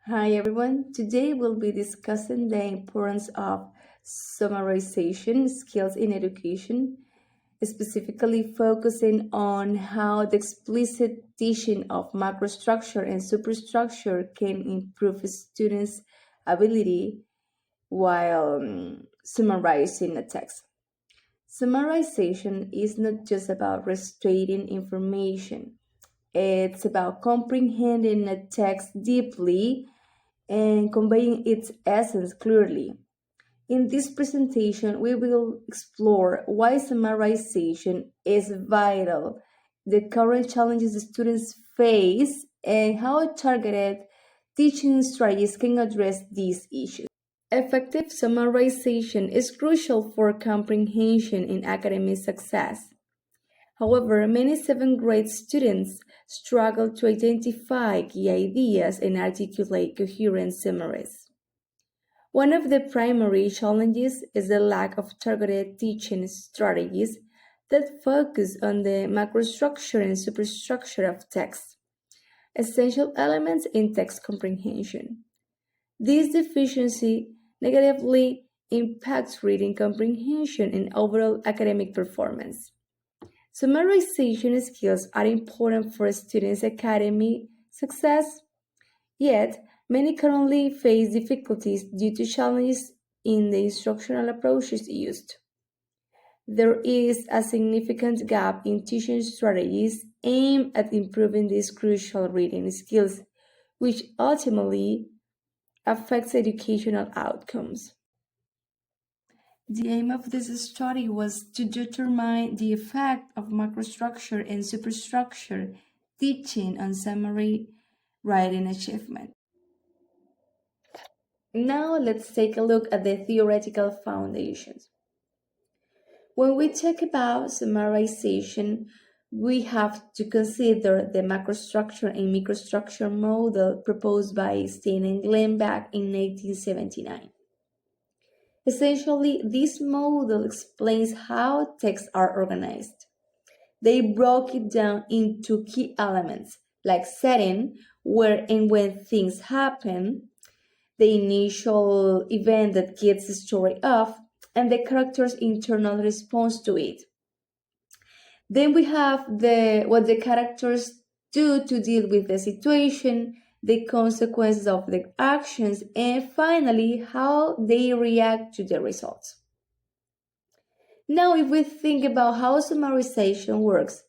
Hi everyone. Today we'll be discussing the importance of summarization skills in education, specifically focusing on how the explicit teaching of macrostructure and superstructure can improve students' ability while summarizing a text. Summarization is not just about restraining information. It's about comprehending a text deeply and conveying its essence clearly. In this presentation, we will explore why summarization is vital, the current challenges students face, and how targeted teaching strategies can address these issues. Effective summarization is crucial for comprehension and academic success. However, many seventh grade students struggle to identify key ideas and articulate coherent summaries. One of the primary challenges is the lack of targeted teaching strategies that focus on the macrostructure and superstructure of text, essential elements in text comprehension. This deficiency negatively impacts reading comprehension and overall academic performance. Summarization skills are important for students' academic success, yet many currently face difficulties due to challenges in the instructional approaches used. There is a significant gap in teaching strategies aimed at improving these crucial reading skills, which ultimately affects educational outcomes. The aim of this study was to determine the effect of macrostructure and superstructure teaching on summary writing achievement. Now let's take a look at the theoretical foundations. When we talk about summarization, we have to consider the macrostructure and microstructure model proposed by Stein and Glenn back in 1979. Essentially, this model explains how texts are organized. They broke it down into key elements like setting, where and when things happen, the initial event that gets the story off, and the character's internal response to it. Then we have what the characters do to deal with the situation, the consequences of the actions, and finally how they react to the results. Now, if we think about how summarization works,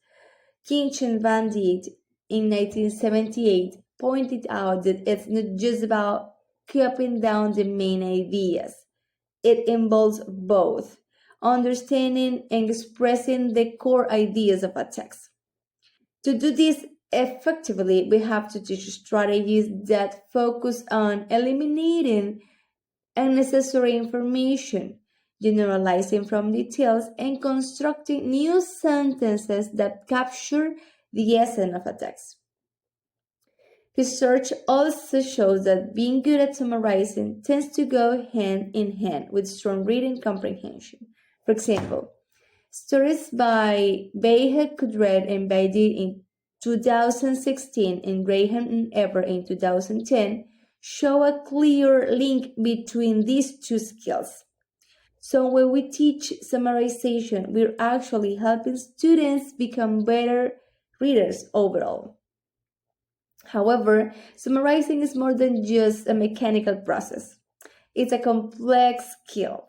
Chen Van Dijk in 1978 pointed out that it's not just about copying down the main ideas. It involves both understanding and expressing the core ideas of a text. To do this effectively, we have to teach strategies that focus on eliminating unnecessary information, generalizing from details, and constructing new sentences that capture the essence of a text. Research also shows that being good at summarizing tends to go hand in hand with strong reading comprehension. For example, studies by Behe Kudred and Baidi in 2016 and Graham and Eber in 2010 show a clear link between these two skills. So when we teach summarization, we're actually helping students become better readers overall. However, summarizing is more than just a mechanical process. It's a complex skill,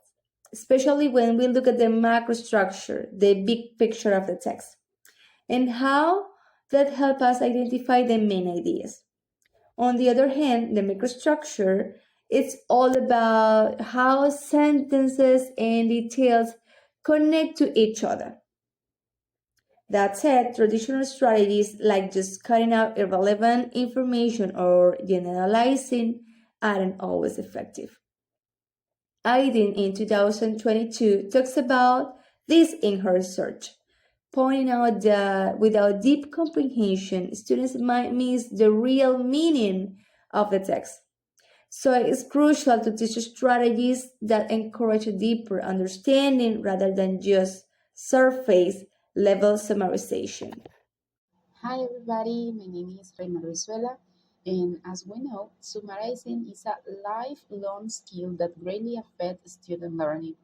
especially when we look at the macrostructure, the big picture of the text, and how that helps us identify the main ideas. On the other hand, the microstructure, it's all about how sentences and details connect to each other. That said, traditional strategies like just cutting out irrelevant information or generalizing aren't always effective. Aiden in 2022 talks about this in her research, pointing out that without deep comprehension, students might miss the real meaning of the text. So it's crucial to teach strategies that encourage a deeper understanding rather than just surface level summarization. Hi everybody, my name is Reina Venezuela. And as we know, summarizing is a lifelong skill that greatly affects student learning.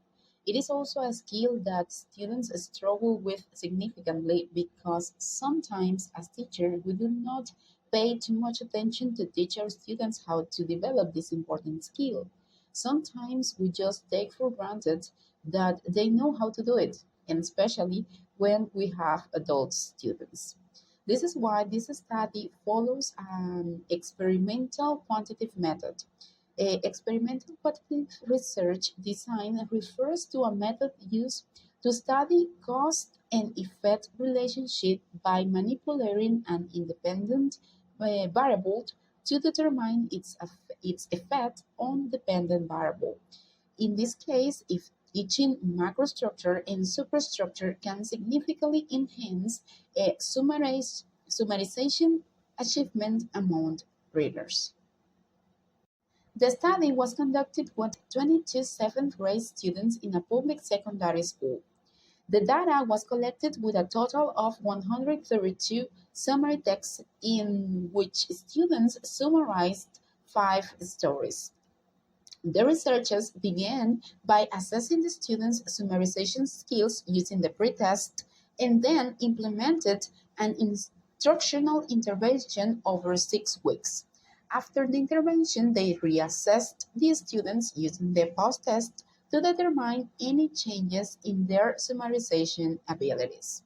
It is also a skill that students struggle with significantly because sometimes, as teachers, we do not pay too much attention to teach our students how to develop this important skill. Sometimes we just take for granted that they know how to do it, and especially when we have adult students. This is why this study follows an experimental quantitative method. Experimental quantitative research design refers to a method used to study cause and effect relationship by manipulating an independent variable to determine its effect on dependent variable. In this case, if teaching macrostructure and superstructure can significantly enhance summarization achievement among readers. The study was conducted with 22 seventh grade students in a public secondary school. The data was collected with a total of 132 summary texts in which students summarized 5 stories. The researchers began by assessing the students' summarization skills using the pretest and then implemented an instructional intervention over 6 weeks. After the intervention, they reassessed the students using the post-test to determine any changes in their summarization abilities.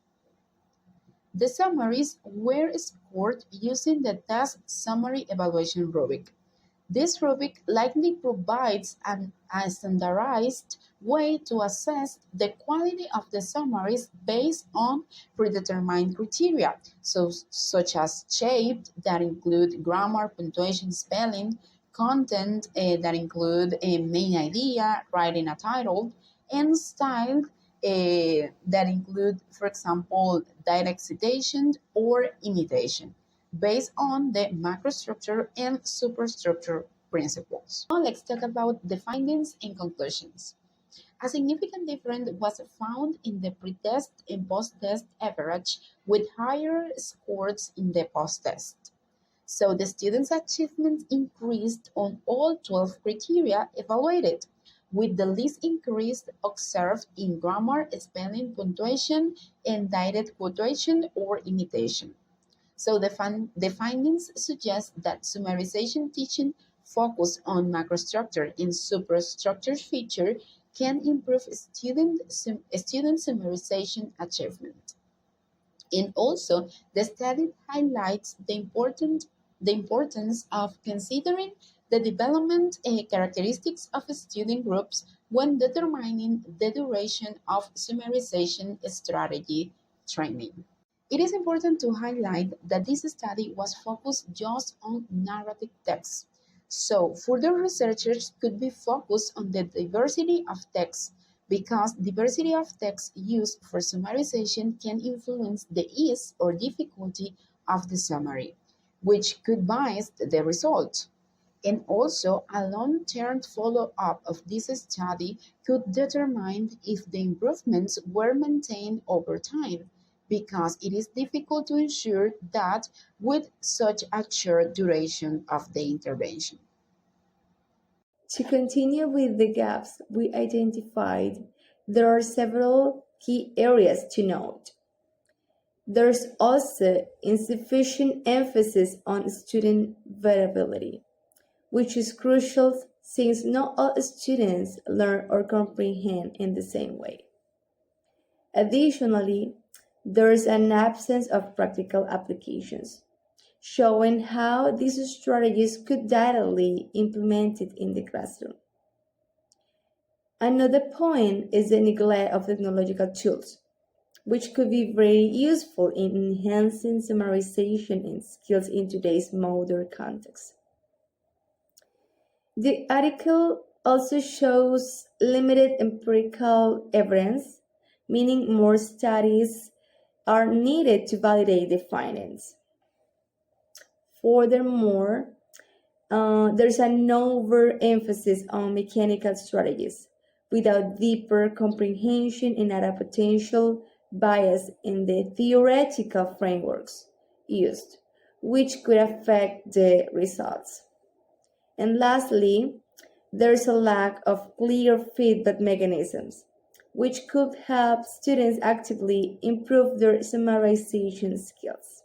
The summaries were scored using the test summary evaluation rubric. This rubric likely provides a standardized way to assess the quality of the summaries based on predetermined criteria, such as shape that include grammar, punctuation, spelling, content that include a main idea, writing a title, and style that include, for example, direct citation or imitation based on the macrostructure and superstructure principles. Now let's talk about the findings and conclusions. A significant difference was found in the pretest and post-test average with higher scores in the post-test. So the students' achievement increased on all 12 criteria evaluated, with the least increase observed in grammar, spelling, punctuation, and direct quotation or imitation. So the findings suggest that summarization teaching focused on macrostructure and superstructure feature can improve student summarization achievement. And also, the study highlights the importance of considering the development characteristics of student groups when determining the duration of summarization strategy training. It is important to highlight that this study was focused just on narrative texts. So, further researchers could be focused on the diversity of texts because diversity of text used for summarization can influence the ease or difficulty of the summary, which could bias the result. And also, a long-term follow-up of this study could determine if the improvements were maintained over time, because it is difficult to ensure that with such a short duration of the intervention. To continue with the gaps we identified, there are several key areas to note. There's also insufficient emphasis on student variability, which is crucial since not all students learn or comprehend in the same way. Additionally, there is an absence of practical applications, showing how these strategies could directly be implemented in the classroom. Another point is the neglect of technological tools, which could be very useful in enhancing summarization and skills in today's modern context. The article also shows limited empirical evidence, meaning more studies are needed to validate the findings. Furthermore, there's an overemphasis on mechanical strategies without deeper comprehension and a potential bias in the theoretical frameworks used, which could affect the results. And lastly, there's a lack of clear feedback mechanisms, which could help students actively improve their summarization skills.